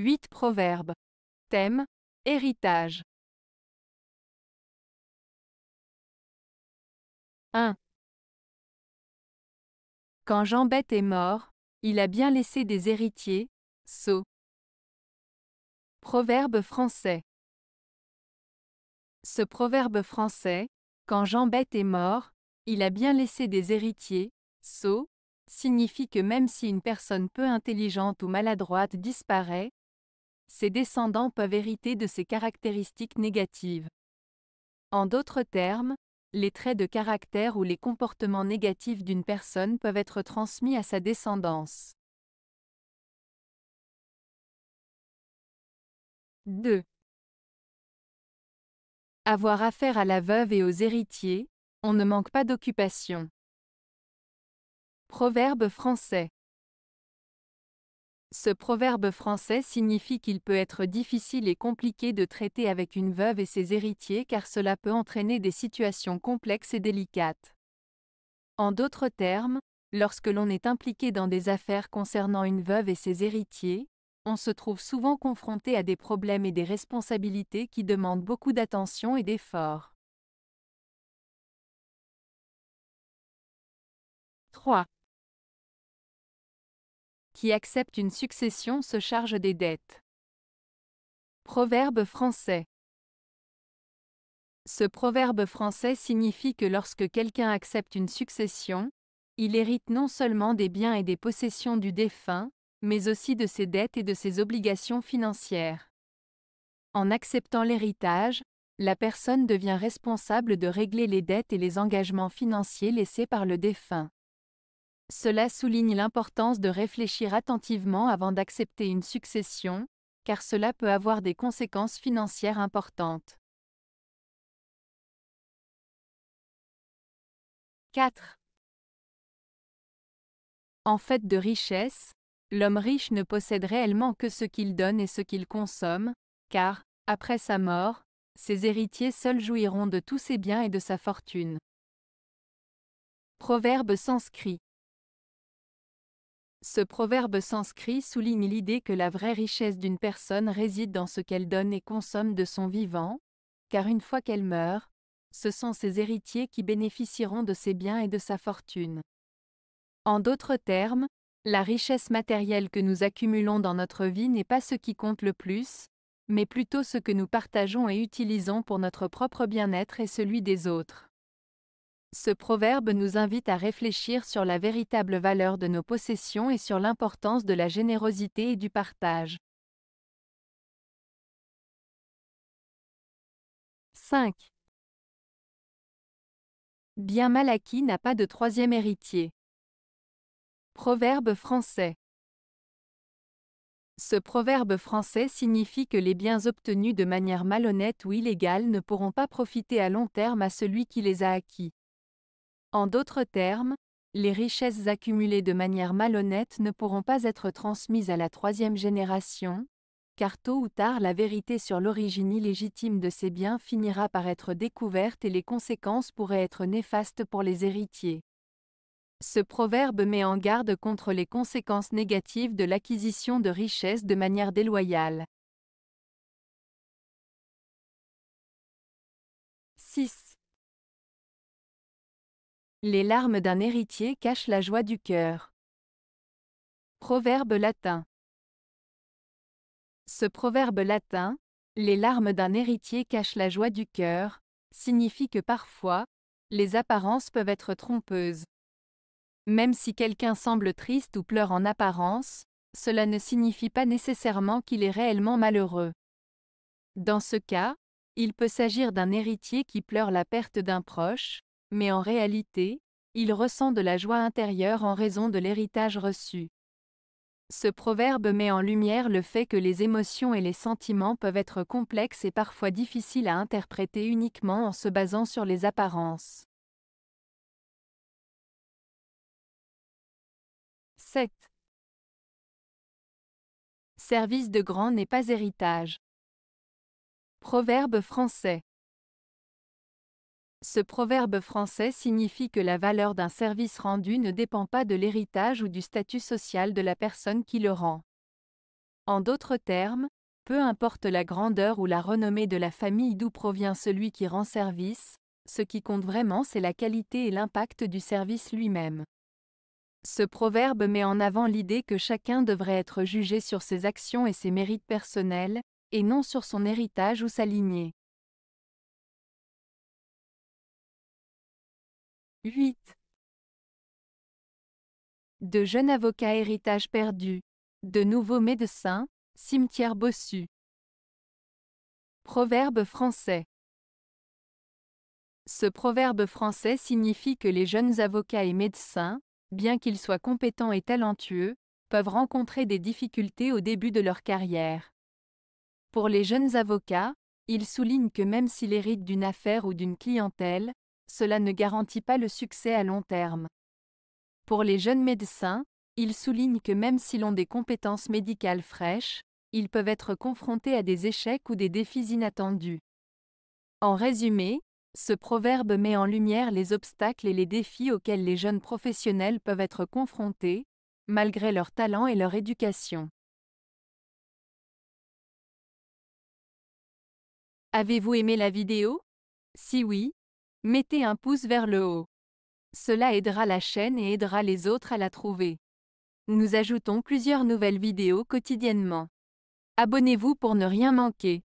8 proverbes. Thème: héritage. 1. Quand Jean-Bête est mort, il a bien laissé des héritiers. Sceaux. Proverbe français. Ce proverbe français, quand Jean-Bête est mort, il a bien laissé des héritiers. Sceaux, signifie que même si une personne peu intelligente ou maladroite disparaît, ses descendants peuvent hériter de ses caractéristiques négatives. En d'autres termes, les traits de caractère ou les comportements négatifs d'une personne peuvent être transmis à sa descendance. 2. Avoir affaire à la veuve et aux héritiers, on ne manque pas d'occupation. Proverbe français. Ce proverbe français signifie qu'il peut être difficile et compliqué de traiter avec une veuve et ses héritiers car cela peut entraîner des situations complexes et délicates. En d'autres termes, lorsque l'on est impliqué dans des affaires concernant une veuve et ses héritiers, on se trouve souvent confronté à des problèmes et des responsabilités qui demandent beaucoup d'attention et d'efforts. 3. Qui accepte une succession se charge des dettes. Proverbe français. Ce proverbe français signifie que lorsque quelqu'un accepte une succession, il hérite non seulement des biens et des possessions du défunt, mais aussi de ses dettes et de ses obligations financières. En acceptant l'héritage, la personne devient responsable de régler les dettes et les engagements financiers laissés par le défunt. Cela souligne l'importance de réfléchir attentivement avant d'accepter une succession, car cela peut avoir des conséquences financières importantes. 4. En fait de richesse, l'homme riche ne possède réellement que ce qu'il donne et ce qu'il consomme, car, après sa mort, ses héritiers seuls jouiront de tous ses biens et de sa fortune. Proverbe sanskrit. Ce proverbe sanskrit souligne l'idée que la vraie richesse d'une personne réside dans ce qu'elle donne et consomme de son vivant, car une fois qu'elle meurt, ce sont ses héritiers qui bénéficieront de ses biens et de sa fortune. En d'autres termes, la richesse matérielle que nous accumulons dans notre vie n'est pas ce qui compte le plus, mais plutôt ce que nous partageons et utilisons pour notre propre bien-être et celui des autres. Ce proverbe nous invite à réfléchir sur la véritable valeur de nos possessions et sur l'importance de la générosité et du partage. 5. Bien mal acquis n'a pas de troisième héritier. Proverbe français. Ce proverbe français signifie que les biens obtenus de manière malhonnête ou illégale ne pourront pas profiter à long terme à celui qui les a acquis. En d'autres termes, les richesses accumulées de manière malhonnête ne pourront pas être transmises à la troisième génération, car tôt ou tard la vérité sur l'origine illégitime de ces biens finira par être découverte et les conséquences pourraient être néfastes pour les héritiers. Ce proverbe met en garde contre les conséquences négatives de l'acquisition de richesses de manière déloyale. 6. Les larmes d'un héritier cachent la joie du cœur. Proverbe latin. Ce proverbe latin, les larmes d'un héritier cachent la joie du cœur, signifie que parfois, les apparences peuvent être trompeuses. Même si quelqu'un semble triste ou pleure en apparence, cela ne signifie pas nécessairement qu'il est réellement malheureux. Dans ce cas, il peut s'agir d'un héritier qui pleure la perte d'un proche, mais en réalité, il ressent de la joie intérieure en raison de l'héritage reçu. Ce proverbe met en lumière le fait que les émotions et les sentiments peuvent être complexes et parfois difficiles à interpréter uniquement en se basant sur les apparences. 7. Service de grand n'est pas héritage. Proverbe français. Ce proverbe français signifie que la valeur d'un service rendu ne dépend pas de l'héritage ou du statut social de la personne qui le rend. En d'autres termes, peu importe la grandeur ou la renommée de la famille d'où provient celui qui rend service, ce qui compte vraiment c'est la qualité et l'impact du service lui-même. Ce proverbe met en avant l'idée que chacun devrait être jugé sur ses actions et ses mérites personnels, et non sur son héritage ou sa lignée. 8. De jeunes avocats héritage perdu. De nouveaux médecins, cimetière bossu. Proverbe français. Ce proverbe français signifie que les jeunes avocats et médecins, bien qu'ils soient compétents et talentueux, peuvent rencontrer des difficultés au début de leur carrière. Pour les jeunes avocats, il souligne que même s'ils héritent d'une affaire ou d'une clientèle, cela ne garantit pas le succès à long terme. Pour les jeunes médecins, il souligne que même s'ils ont des compétences médicales fraîches, ils peuvent être confrontés à des échecs ou des défis inattendus. En résumé, ce proverbe met en lumière les obstacles et les défis auxquels les jeunes professionnels peuvent être confrontés, malgré leur talent et leur éducation. Avez-vous aimé la vidéo? Si oui, mettez un pouce vers le haut. Cela aidera la chaîne et aidera les autres à la trouver. Nous ajoutons plusieurs nouvelles vidéos quotidiennement. Abonnez-vous pour ne rien manquer.